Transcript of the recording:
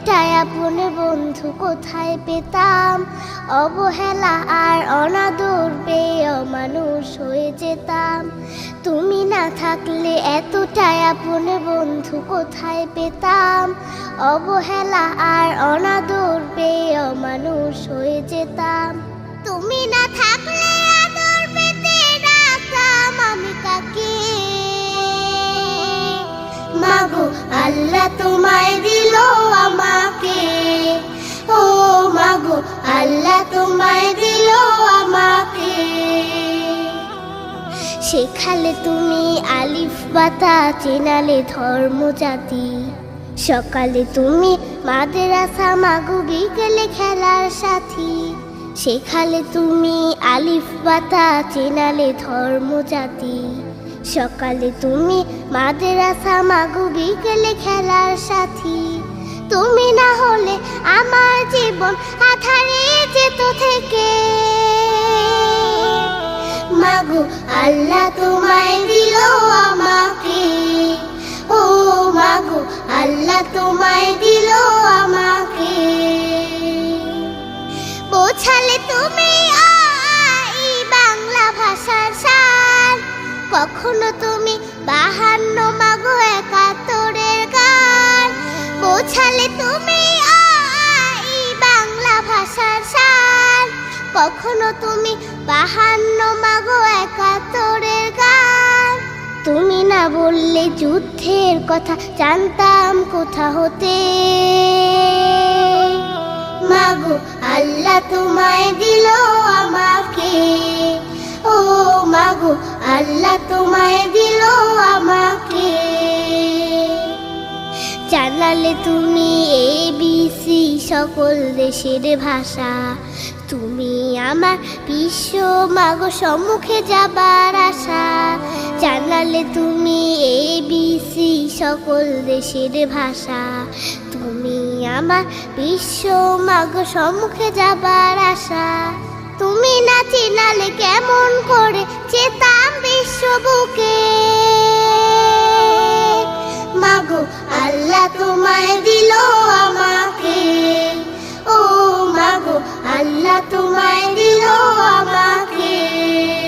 এতটাই আপন বন্ধু কোথায় পেতাম, অবহেলা আর অনাদর পেয়ে অমানুষ হয়ে যেতাম। তুমি না থাকলে এতটাই আপন বন্ধু কোথায় পেতাম, অবহেলা আর অনাদর পেয়ে অমানুষ হয়ে যেতাম। তুমি না থাকলে আদর পেতে ডাকতাম আমি কাকে, মাগো আল্লাহ তোমায় দিল আমাকে, ও মাগো আল্লাহ তোমায় দিল আমাকে। শেখালে তুমি আলিফ বাতা, চেনালে ধর্ম জাতি, সকালে তুমি মাদ্রাসা, মাগো বিকেলে খেলার সাথী। শেখালে তুমি আলিফ বাতা, চেনালে ধর্ম জাতি, সকালে তুমি মাদ্রাসা, মাগো বিকেলে খেলার সাথী। তুমি না হলে আমার জীবন আধারে যেত থেকে, মাগো আল্লাহ তোমায় দিল আমাকে, ও মাগো আল্লাহ তোমায় দিল আমাকে। বোঝালে তুমি বাংলা ভাষার সার, কখনো তুমি 52 মাগো 71-এর গান। বোঝালে তুমি বাংলা ভাষার সার, কখনো তুমি 52 মাগো 71-এর গান। তুমি না বললে যুদ্ধের কথা জানতাম কোথা হতে, মাগো আল্লাহ তোমায় দিল আমাকে, ও মাগো আল্লাহ তোমায় দিল আমাকে। জানালে তুমি ABC সকল দেশের ভাষা, তুমি আমার বিশ্ব মাগো সম্মুখে যাবার আশা। জানালে তুমি ABC সকল দেশের ভাষা, তুমি আমার বিশ্ব মাগো সম্মুখে যাবার আশা। তুমি না চিনালে কেমন করে যেতাম বিশ্ব বুকে, মাগো আল্লাহ তোমায় দিল